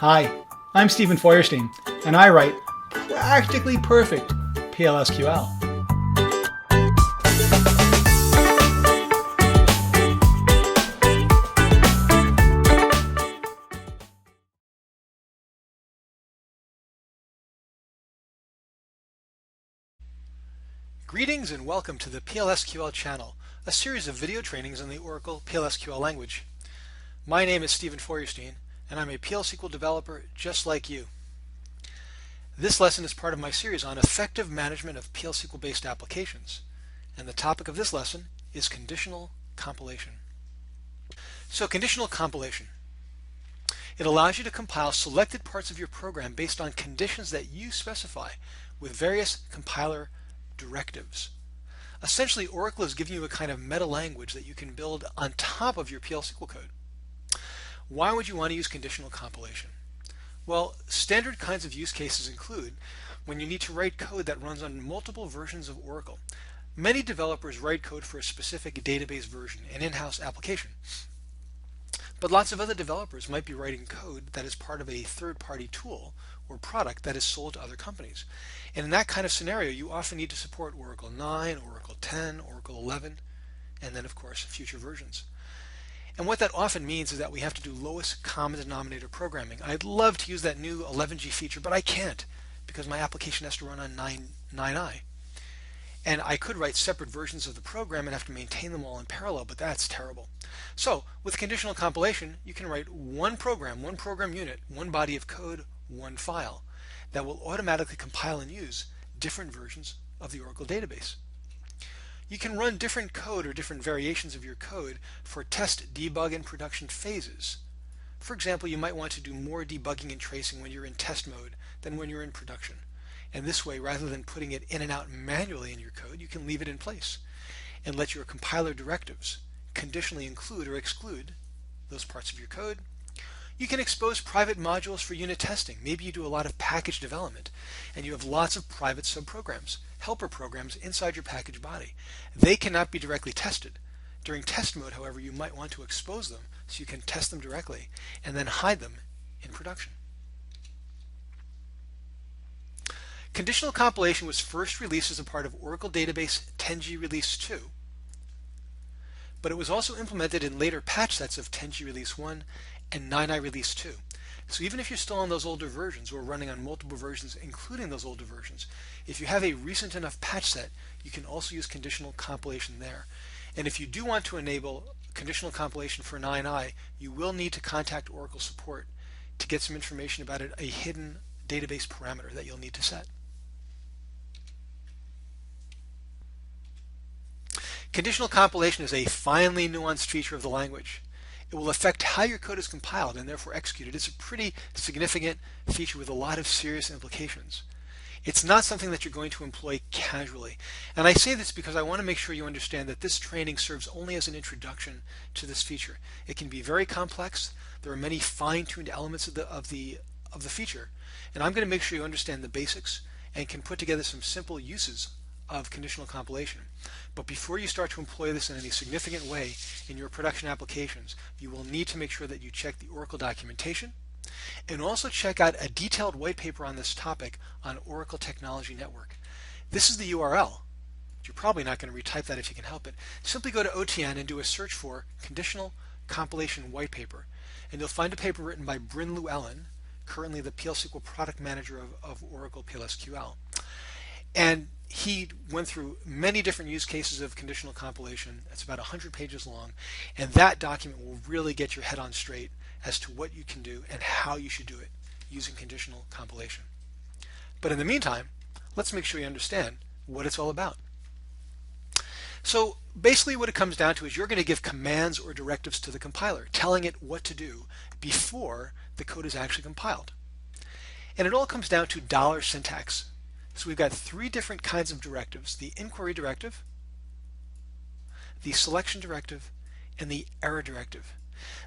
Hi, I'm Steven Feuerstein, and I write practically perfect PLSQL. Greetings and welcome to the PLSQL channel, a series of video trainings on the Oracle PLSQL language. My name is Steven Feuerstein, and I'm a PL/SQL developer just like you. This lesson is part of my series on effective management of PL/SQL-based applications, and the topic of this lesson is conditional compilation. So conditional compilation. It allows you to compile selected parts of your program based on conditions that you specify with various compiler directives. Essentially, Oracle is giving you a kind of meta language that you can build on top of your PL/SQL code. Why would you want to use conditional compilation? Well, standard kinds of use cases include when you need to write code that runs on multiple versions of Oracle. Many developers write code for a specific database version, an in-house application. But lots of other developers might be writing code that is part of a third-party tool or product that is sold to other companies. And in that kind of scenario, you often need to support Oracle 9, Oracle 10, Oracle 11, and then of course future versions. And what that often means is that we have to do lowest common denominator programming. I'd love to use that new 11G feature, but I can't because my application has to run on 9i. And I could write separate versions of the program and have to maintain them all in parallel, but that's terrible. So with conditional compilation, you can write one program unit, one body of code, one file that will automatically compile and use different versions of the Oracle database. You can run different code or different variations of your code for test, debug, and production phases. For example, you might want to do more debugging and tracing when you're in test mode than when you're in production. And this way, rather than putting it in and out manually in your code, you can leave it in place and let your compiler directives conditionally include or exclude those parts of your code. You can expose private modules for unit testing. Maybe you do a lot of package development and you have lots of private subprograms, helper programs inside your package body. They cannot be directly tested. During test mode, however, you might want to expose them so you can test them directly and then hide them in production. Conditional compilation was first released as a part of Oracle Database 10G Release 2, but it was also implemented in later patch sets of 10G Release 1 and 9i Release 2. So even if you're still on those older versions or running on multiple versions, including those older versions, if you have a recent enough patch set, you can also use conditional compilation there. And if you do want to enable conditional compilation for 9i, you will need to contact Oracle support to get some information about it, a hidden database parameter that you'll need to set. Conditional compilation is a finely nuanced feature of the language. It will affect how your code is compiled and therefore executed. It's a pretty significant feature with a lot of serious implications. It's not something that you're going to employ casually. And I say this because I want to make sure you understand that this training serves only as an introduction to this feature. It can be very complex. There are many fine-tuned elements of the feature. And I'm going to make sure you understand the basics and can put together some simple uses of conditional compilation. But before you start to employ this in any significant way in your production applications, you will need to make sure that you check the Oracle documentation and also check out a detailed white paper on this topic on Oracle Technology Network. This is the URL. You're probably not going to retype that if you can help it. Simply go to OTN and do a search for Conditional Compilation White Paper, and you'll find a paper written by Bryn Llewellyn, currently the PL/SQL Product Manager of Oracle PLSQL. And he went through many different use cases of conditional compilation. It's about 100 pages long, and that document will really get your head on straight as to what you can do and how you should do it using conditional compilation. But in the meantime, let's make sure you understand what it's all about. So basically what it comes down to is you're going to give commands or directives to the compiler, telling it what to do before the code is actually compiled. And it all comes down to dollar syntax. So we've got three different kinds of directives: the inquiry directive, the selection directive, and the error directive.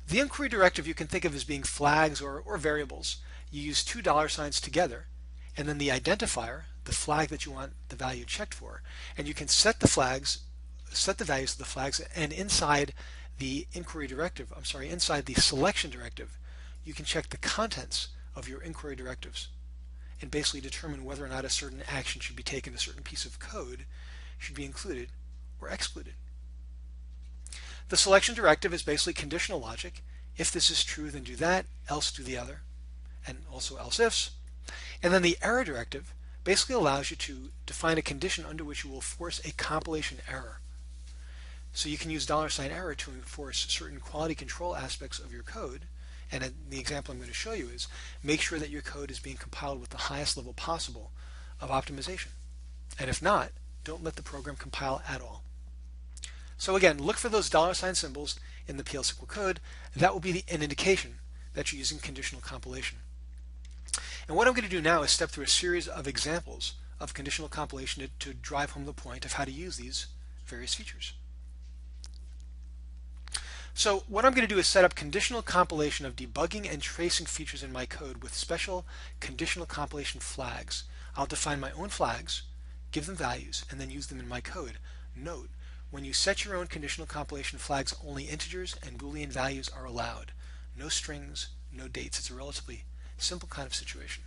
The inquiry directive you can think of as being flags or variables. You use two dollar signs together, and then the identifier, the flag that you want the value checked for, and you can set the values of the flags, and inside the inquiry directive, inside the selection directive, you can check the contents of your inquiry directives and basically determine whether or not a certain action should be taken, a certain piece of code should be included or excluded. The selection directive is basically conditional logic. If this is true, then do that, else do the other, and also else ifs. And then the error directive basically allows you to define a condition under which you will force a compilation error. So you can use $error to enforce certain quality control aspects of your code. And the example I'm going to show you is make sure that your code is being compiled with the highest level possible of optimization. And if not, don't let the program compile at all. So again, look for those $ symbols in the PL/SQL code. That will be an indication that you're using conditional compilation. And what I'm going to do now is step through a series of examples of conditional compilation to drive home the point of how to use these various features. So what I'm going to do is set up conditional compilation of debugging and tracing features in my code with special conditional compilation flags. I'll define my own flags, give them values, and then use them in my code. Note, when you set your own conditional compilation flags, only integers and Boolean values are allowed. No strings, no dates. It's a relatively simple kind of situation.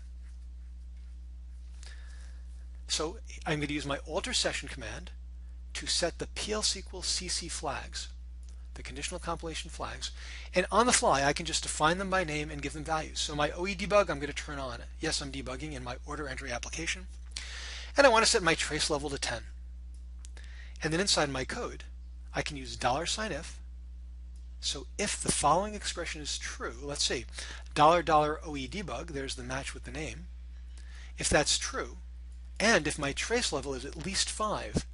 So I'm going to use my alter session command to set the PL/SQL CC flags, the conditional compilation flags, and on the fly I can just define them by name and give them values. So my OE debug I'm going to turn on. Yes, I'm debugging in my order entry application, and I want to set my trace level to 10. And then inside my code I can use $if. So if the following expression is true, let's see, $OE debug, there's the match with the name. If that's true, and if my trace level is at least 5,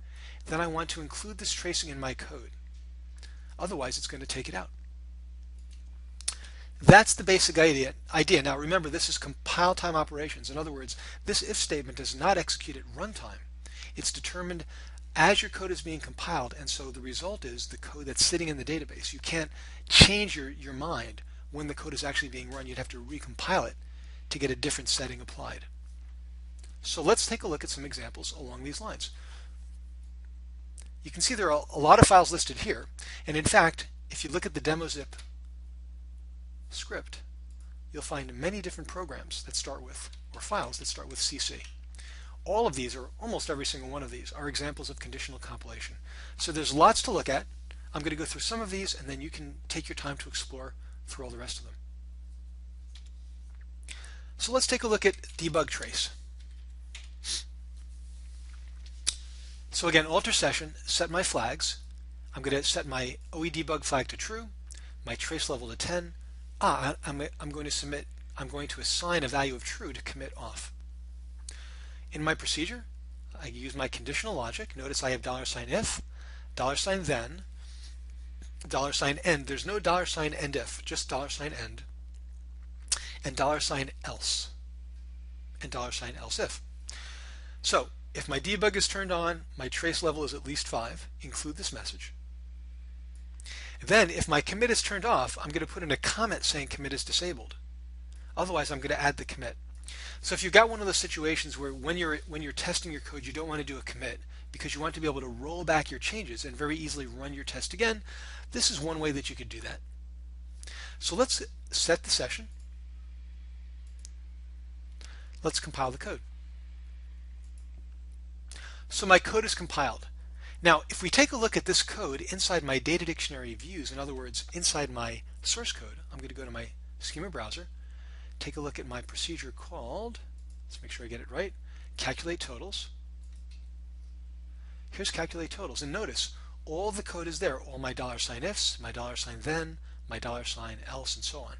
then I want to include this tracing in my code. Otherwise, it's going to take it out. That's the basic idea. Now remember, this is compile time operations. In other words, this if statement does not execute at runtime. It's determined as your code is being compiled, and so the result is the code that's sitting in the database. You can't change your mind when the code is actually being run. You'd have to recompile it to get a different setting applied. So let's take a look at some examples along these lines. You can see there are a lot of files listed here, and in fact, if you look at the demo zip script, you'll find many different programs that start with, or files that start with CC. All of these, or almost every single one of these, are examples of conditional compilation. So there's lots to look at. I'm going to go through some of these, and then you can take your time to explore through all the rest of them. So let's take a look at debug trace. So again, alter session, set my flags. I'm going to set my OE debug flag to true, my trace level to 10. I'm going to assign a value of true to commit off. In my procedure, I use my conditional logic. Notice I have $if, $then, $end. There's no $end if, just $end, and $else, and $else if. So if my debug is turned on, my trace level is at least 5, include this message. Then if my commit is turned off, I'm going to put in a comment saying commit is disabled. Otherwise, I'm going to add the commit. So if you've got one of those situations where when you're testing your code, you don't want to do a commit because you want to be able to roll back your changes and very easily run your test again, this is one way that you could do that. So let's set the session. Let's compile the code. So my code is compiled. Now, if we take a look at this code inside my data dictionary views, in other words, inside my source code, I'm going to go to my schema browser, take a look at my procedure called, let's make sure I get it right, calculate totals. Here's calculate totals, and notice all the code is there, all my $ifs, my $then, my $else, and so on.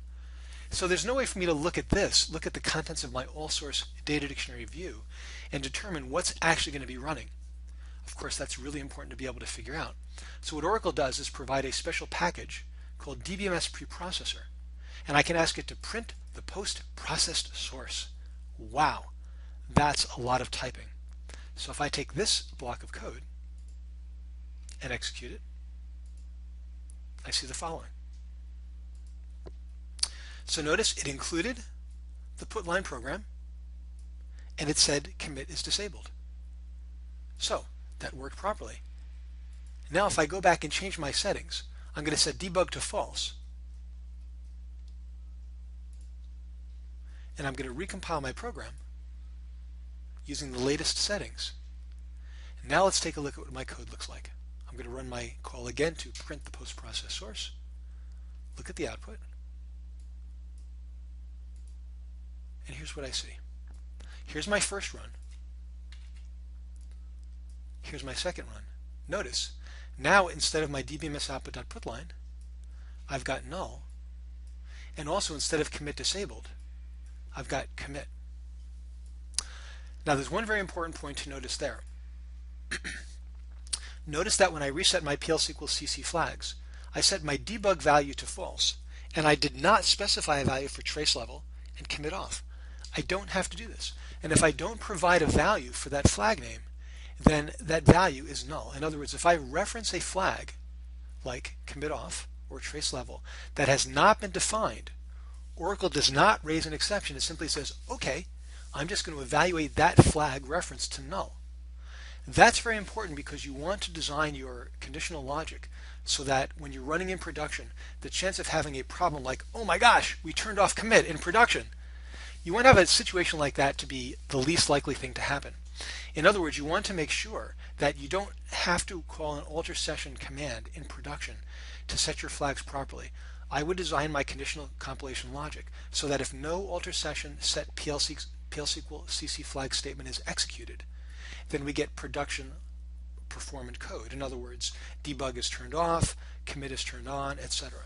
So there's no way for me to look at this, look at the contents of my all source data dictionary view, and determine what's actually going to be running. Of course, that's really important to be able to figure out. So what Oracle does is provide a special package called DBMS preprocessor, and I can ask it to print the post-processed source. Wow, that's a lot of typing. So if I take this block of code and execute it, I see the following. So notice it included the put line program, and it said commit is disabled. So that worked properly. Now if I go back and change my settings, I'm going to set debug to false. and I'm going to recompile my program using the latest settings. Now let's take a look at what my code looks like. I'm going to run my call again to print the post-process source. Look at the output. And here's what I see. Here's my first run. Here's my second run. Notice, now instead of my dbms output.put line, I've got null. And also instead of commit disabled, I've got commit. Now there's one very important point to notice there. Notice that when I reset my PL/SQL/CC flags, I set my debug value to false, and I did not specify a value for trace level and commit off. I don't have to do this. And if I don't provide a value for that flag name, then that value is null. In other words, if I reference a flag like commit off or trace level that has not been defined, Oracle does not raise an exception. It simply says, okay, I'm just going to evaluate that flag reference to null. That's very important because you want to design your conditional logic so that when you're running in production, the chance of having a problem like, oh my gosh, we turned off commit in production, you want to have a situation like that to be the least likely thing to happen. In other words, you want to make sure that you don't have to call an alter session command in production to set your flags properly. I would design my conditional compilation logic so that if no alter session set PL/SQL/CC flag statement is executed, then we get production performant code. In other words, debug is turned off, commit is turned on, etc.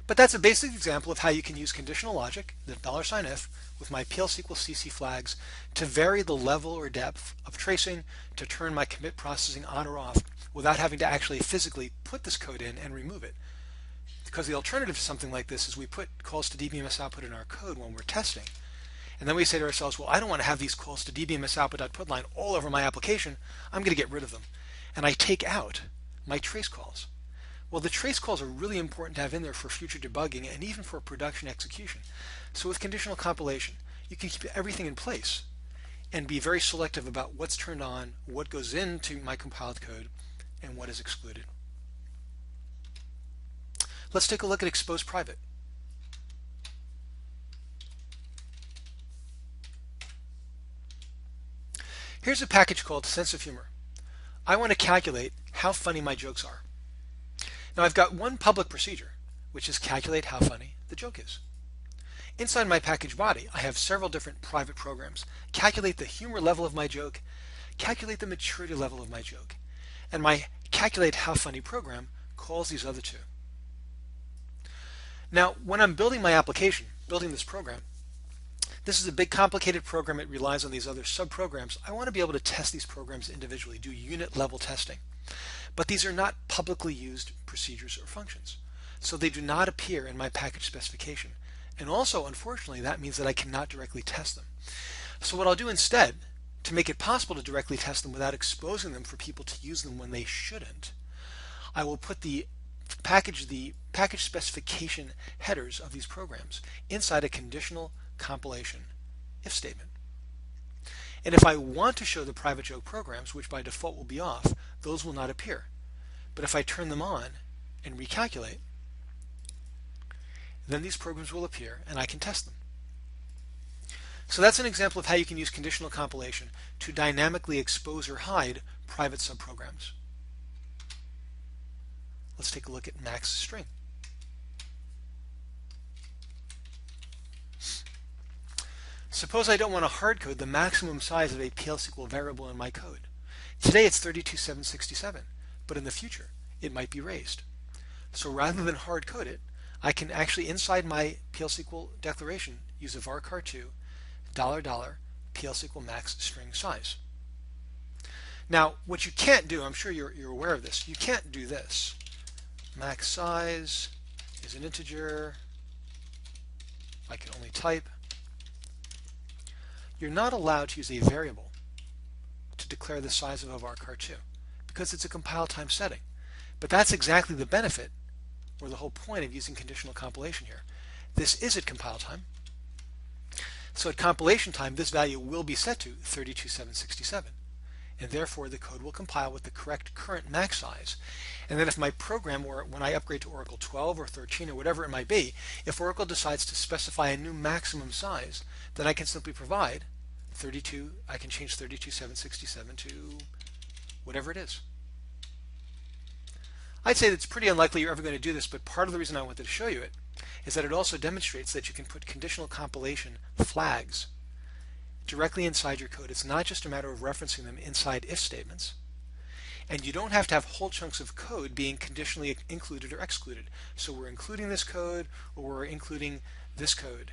But that's a basic example of how you can use conditional logic, the $if, with my PL/SQL/CC flags to vary the level or depth of tracing to turn my commit processing on or off without having to actually physically put this code in and remove it. Because the alternative to something like this is we put calls to dbms output in our code when we're testing. And then we say to ourselves, well, I don't want to have these calls to dbms output.put line all over my application. I'm going to get rid of them. And I take out my trace calls. Well, the trace calls are really important to have in there for future debugging and even for production execution. So with conditional compilation, you can keep everything in place and be very selective about what's turned on, what goes into my compiled code, and what is excluded. Let's take a look at expose private. Here's a package called Sense of Humor. I want to calculate how funny my jokes are. Now I've got one public procedure, which is calculate how funny the joke is. Inside my package body, I have several different private programs. Calculate the humor level of my joke, calculate the maturity level of my joke, and my calculate how funny program calls these other two. Now, when I'm building my application, building this program, this is a big complicated program. It relies on these other subprograms. I want to be able to test these programs individually, do unit level testing. But these are not publicly used procedures or functions. So they do not appear in my package specification. And also, unfortunately, that means that I cannot directly test them. So what I'll do instead, to make it possible to directly test them without exposing them for people to use them when they shouldn't, I will put the package specification headers of these programs inside a conditional compilation if statement. And if I want to show the private joke programs, which by default will be off, those will not appear. But if I turn them on and recalculate, then these programs will appear and I can test them. So that's an example of how you can use conditional compilation to dynamically expose or hide private subprograms. Let's take a look at max string. Suppose I don't want to hardcode the maximum size of a PL/SQL variable in my code. Today it's 32,767, but in the future it might be raised. So rather than hardcode it, I can actually inside my PL/SQL declaration use a varchar2 $PL/SQL max string size. Now what you can't do, I'm sure you're aware of this, you can't do this. Max size is an integer. I can only type. You're not allowed to use a variable to declare the size of a varchar2 because it's a compile time setting. But that's exactly the benefit or the whole point of using conditional compilation here. This is at compile time. So at compilation time, this value will be set to 32,767. and therefore the code will compile with the correct current max size. And then if my program, or when I upgrade to Oracle 12 or 13 or whatever it might be, if Oracle decides to specify a new maximum size, then I can simply provide 32, I can change 32,767 to whatever it is. I'd say that it's pretty unlikely you're ever going to do this, but part of the reason I wanted to show you it is that it also demonstrates that you can put conditional compilation flags directly inside your code. It's not just a matter of referencing them inside if statements. And you don't have to have whole chunks of code being conditionally included or excluded. So we're including this code or we're including this code.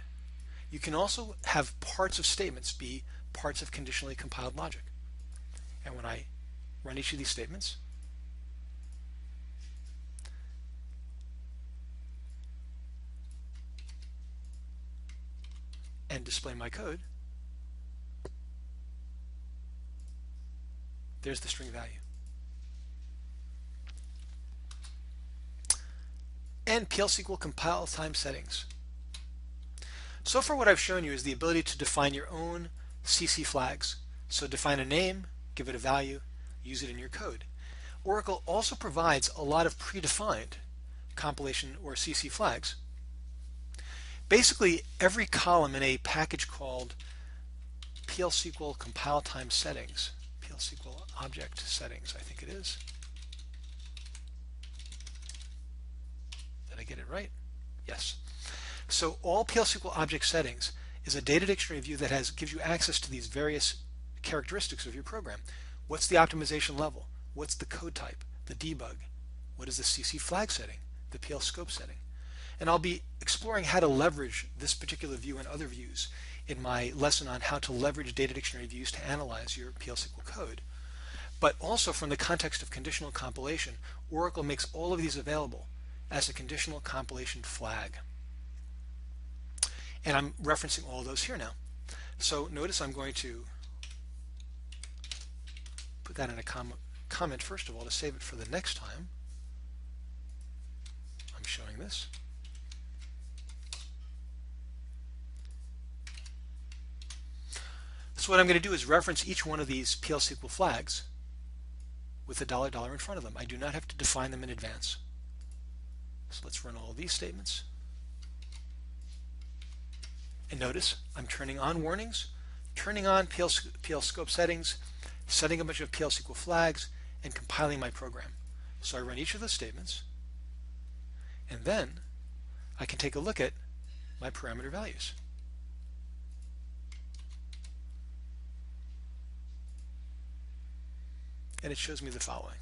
You can also have parts of statements be parts of conditionally compiled logic. And when I run each of these statements, and display my code, there's the string value. And PL/SQL compile time settings. So far what I've shown you is the ability to define your own CC flags. So define a name, give it a value, use it in your code. Oracle also provides a lot of predefined compilation or CC flags. Basically, every column in a package called PL/SQL compile time settings, PL/SQL object settings, I think it is. Did I get it right? Yes. So all PL/SQL object settings is a data dictionary view that gives you access to these various characteristics of your program. What's the optimization level? What's the code type? The debug? What is the CC flag setting? The PL scope setting? And I'll be exploring how to leverage this particular view and other views in my lesson on how to leverage data dictionary views to analyze your PL/SQL code. But also from the context of conditional compilation, Oracle makes all of these available as a conditional compilation flag. And I'm referencing all of those here now. So notice I'm going to put that in a comment first of all to save it for the next time. I'm showing this. So what I'm going to do is reference each one of these PL/SQL flags with a $$ in front of them. I do not have to define them in advance. So let's run all of these statements. And notice I'm turning on warnings, turning on PL scope settings, setting a bunch of PL/SQL flags, and compiling my program. So I run each of those statements, and then I can take a look at my parameter values. And it shows me the following.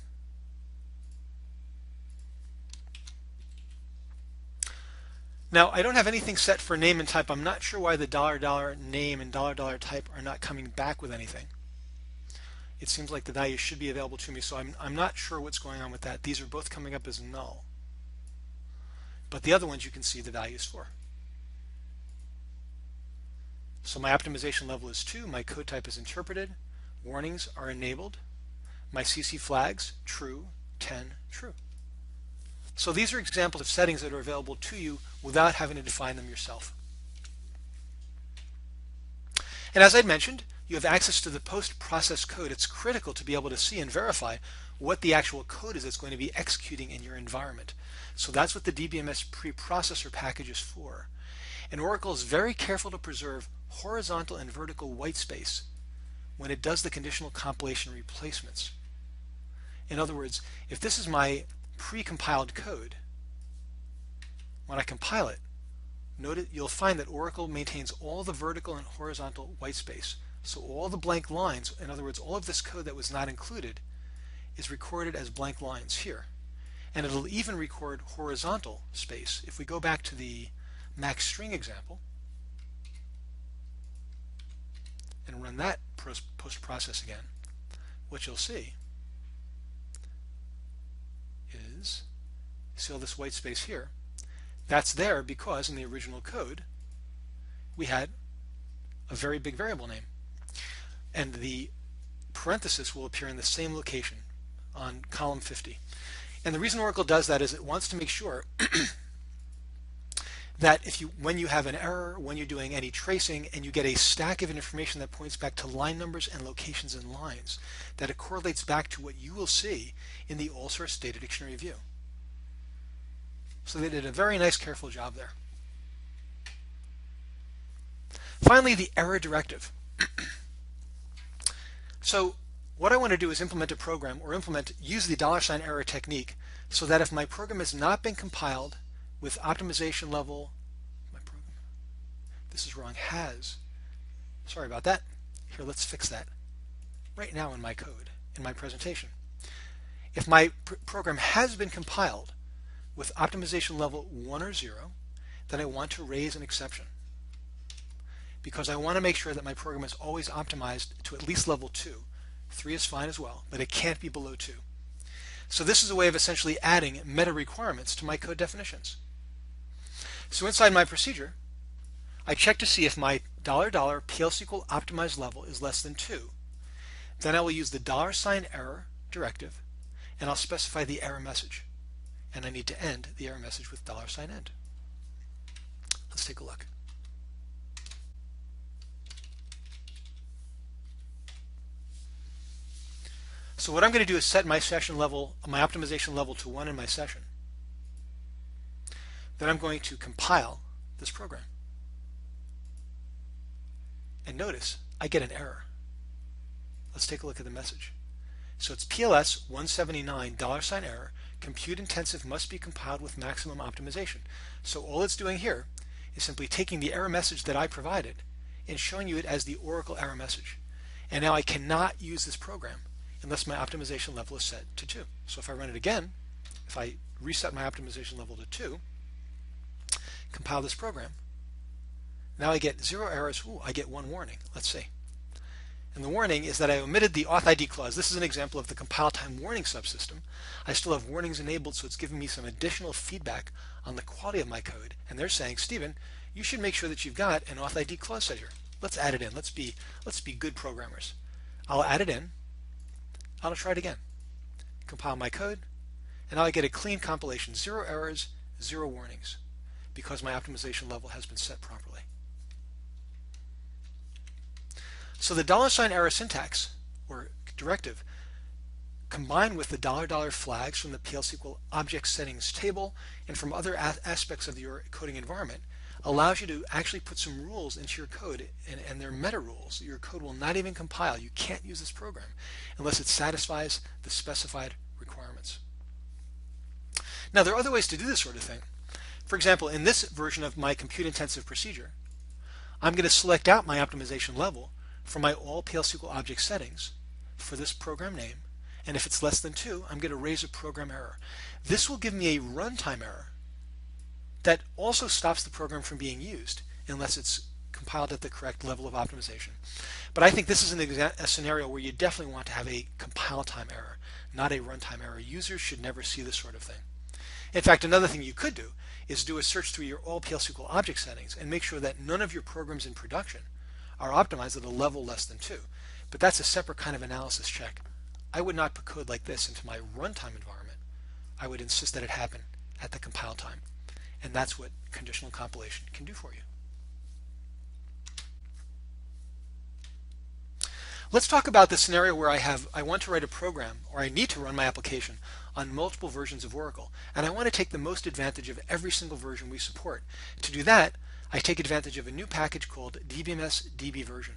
Now, I don't have anything set for name and type. I'm not sure why the $$ name and $$ type are not coming back with anything. It seems like the values should be available to me, so I'm not sure what's going on with that. These are both coming up as null. But the other ones you can see the values for. So my optimization level is 2, my code type is interpreted, warnings are enabled, my CC flags, true, 10, true. So these are examples of settings that are available to you without having to define them yourself. And as I'd mentioned, you have access to the post-process code. It's critical to be able to see and verify what the actual code is that's going to be executing in your environment. So that's what the DBMS preprocessor package is for. And Oracle is very careful to preserve horizontal and vertical white space when it does the conditional compilation replacements. In other words, if this is my pre-compiled code, when I compile it, you'll find that Oracle maintains all the vertical and horizontal white space. So all the blank lines, in other words, all of this code that was not included, is recorded as blank lines here. And it'll even record horizontal space. If we go back to the max string example and run that post-process again, what you'll see is, see all this white space here? That's there because in the original code we had a very big variable name. And the parenthesis will appear in the same location on column 50. And the reason Oracle does that is it wants to make sure that when you have an error, when you're doing any tracing, and you get a stack of information that points back to line numbers and locations in lines, that it correlates back to what you will see in the all source data dictionary view. So they did a very nice, careful job there. Finally, the error directive. So what I want to do is implement a program, or use the $error technique, so that if my program has not been compiled with optimization level, this is wrong, sorry about that. Here, let's fix that right now in my code, in my presentation. If my program has been compiled with optimization level 1 or 0, then I want to raise an exception, because I want to make sure that my program is always optimized to at least level 2. 3 is fine as well, but it can't be below 2. So this is a way of essentially adding meta requirements to my code definitions. So inside my procedure, I check to see if my $PL/SQL optimized level is less than 2. Then I will use the $error directive, and I'll specify the error message. And I need to end the error message with $end. Let's take a look. So what I'm going to do is set my session level, my optimization level to 1 in my session. Then I'm going to compile this program. And notice I get an error. Let's take a look at the message. So it's PLS 179 $error, compute intensive, must be compiled with maximum optimization. So all it's doing here is simply taking the error message that I provided and showing you it as the Oracle error message. And now I cannot use this program unless my optimization level is set to 2. So if I run it again, if I reset my optimization level to 2, compile this program, now I get 0 errors. Ooh, I get 1 warning. Let's see. And the warning is that I omitted the auth ID clause. This is an example of the compile time warning subsystem. I still have warnings enabled, so it's giving me some additional feedback on the quality of my code. And they're saying, Steven, you should make sure that you've got an auth ID clause set here. Let's add it in. Let's be good programmers. I'll add it in. I'll try it again. Compile my code, and now I get a clean compilation. 0 errors, 0 warnings, because my optimization level has been set properly. So the $error syntax, or directive, combined with the $flags from the PL/SQL object settings table and from other aspects of your coding environment, allows you to actually put some rules into your code, and they're meta rules. Your code will not even compile. You can't use this program unless it satisfies the specified requirements. Now, there are other ways to do this sort of thing. For example, in this version of my compute intensive procedure, I'm going to select out my optimization level from my all PL/SQL object settings for this program name, and if it's less than 2, I'm going to raise a program error. This will give me a runtime error that also stops the program from being used unless it's compiled at the correct level of optimization. But I think this is a scenario where you definitely want to have a compile time error, not a runtime error. Users should never see this sort of thing. In fact, another thing you could do is do a search through your all PL/SQL object settings and make sure that none of your programs in production are optimized at a level less than 2. But that's a separate kind of analysis check. I would not put code like this into my runtime environment. I would insist that it happen at the compile time. And that's what conditional compilation can do for you. Let's talk about the scenario where I want to write a program, or I need to run my application on multiple versions of Oracle, and I want to take the most advantage of every single version we support. To do that, I take advantage of a new package called DBMS dbversion.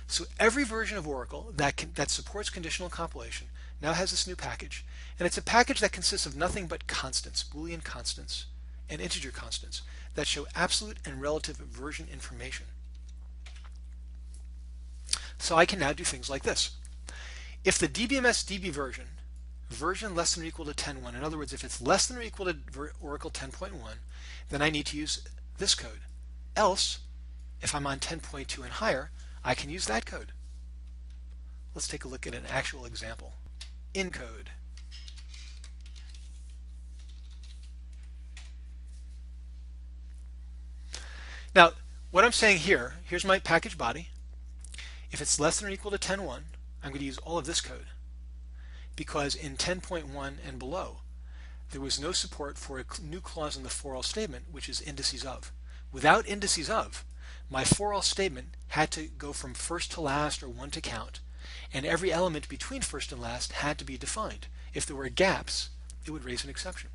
So every version of Oracle that supports conditional compilation now has this new package, and it's a package that consists of nothing but constants, Boolean constants, and integer constants that show absolute and relative version information. So I can now do things like this. If the DBMS DB version less than or equal to 10.1, in other words, if it's less than or equal to Oracle 10.1, then I need to use this code. Else, if I'm on 10.2 and higher, I can use that code. Let's take a look at an actual example. In code. Now, what I'm saying here, here's my package body. If it's less than or equal to 10.1, I'm going to use all of this code, because in 10.1 and below, there was no support for a new clause in the for all statement, which is indices of. Without indices of, my for all statement had to go from first to last or one to count, and every element between first and last had to be defined. If there were gaps, it would raise an exception.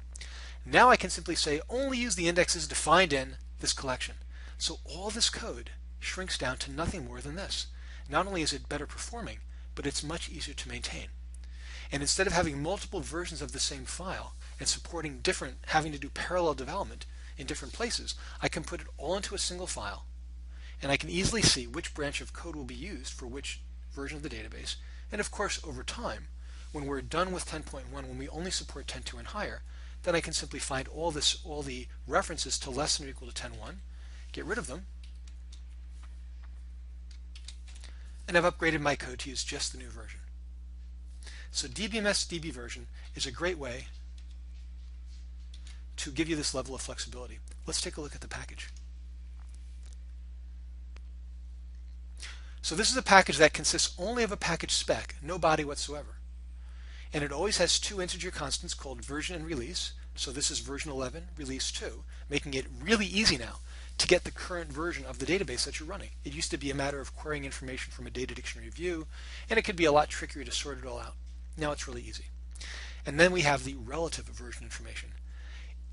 Now I can simply say only use the indexes defined in this collection. So all this code shrinks down to nothing more than this. Not only is it better performing, but it's much easier to maintain. And instead of having multiple versions of the same file and supporting different, having to do parallel development in different places, I can put it all into a single file, and I can easily see which branch of code will be used for which version of the database. And of course, over time, when we're done with 10.1, when we only support 10.2 and higher, then I can simply find all the references to less than or equal to 10.1, get rid of them, and I've upgraded my code to use just the new version. So DBMS DB version is a great way to give you this level of flexibility. Let's take a look at the package. So this is a package that consists only of a package spec, no body whatsoever. And it always has two integer constants called version and release. So this is version 11, release 2, making it really easy now to get the current version of the database that you're running. It used to be a matter of querying information from a data dictionary view, and it could be a lot trickier to sort it all out. Now it's really easy. And then we have the relative version information.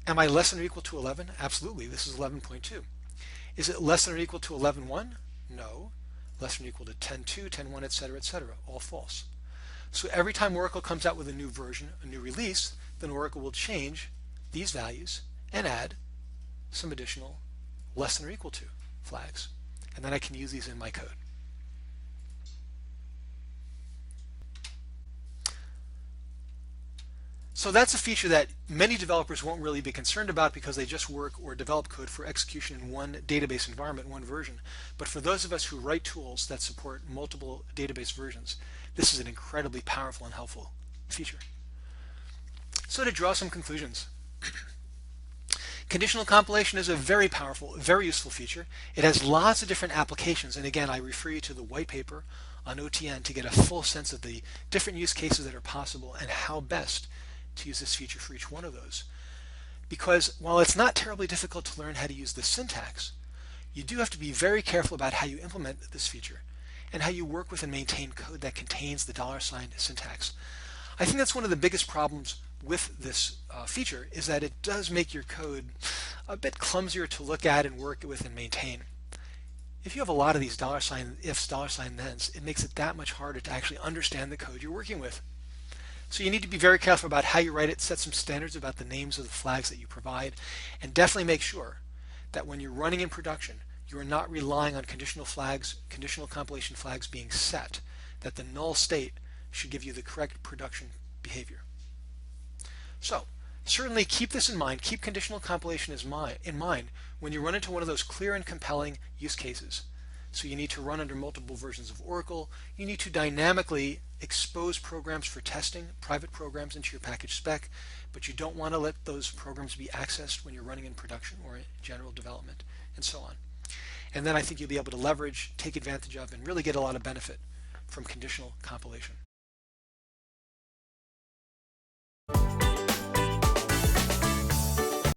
Am I less than or equal to 11? Absolutely. This is 11.2. Is it less than or equal to 11.1? No. Less than or equal to 10.2, 10.1, etc., etc. All false. So every time Oracle comes out with a new version, a new release, then Oracle will change these values and add some additional less than or equal to flags. And then I can use these in my code. So that's a feature that many developers won't really be concerned about because they just work or develop code for execution in one database environment, one version. But for those of us who write tools that support multiple database versions, this is an incredibly powerful and helpful feature. So to draw some conclusions, conditional compilation is a very powerful, very useful feature. It has lots of different applications, and again, I refer you to the white paper on OTN to get a full sense of the different use cases that are possible and how best to use this feature for each one of those. Because while it's not terribly difficult to learn how to use the syntax, you do have to be very careful about how you implement this feature and how you work with and maintain code that contains the $sign syntax. I think that's one of the biggest problems with this feature is that it does make your code a bit clumsier to look at and work with and maintain. If you have a lot of these $sign ifs, $sign thens, it makes it that much harder to actually understand the code you're working with. So you need to be very careful about how you write it, set some standards about the names of the flags that you provide, and definitely make sure that when you're running in production, you are not relying on conditional flags, conditional compilation flags being set, that the null state should give you the correct production behavior. So certainly keep this in mind, keep conditional compilation in mind when you run into one of those clear and compelling use cases. So you need to run under multiple versions of Oracle. You need to dynamically expose programs for testing, private programs into your package spec, but you don't want to let those programs be accessed when you're running in production or in general development, and so on. And then I think you'll be able to leverage, take advantage of, and really get a lot of benefit from conditional compilation.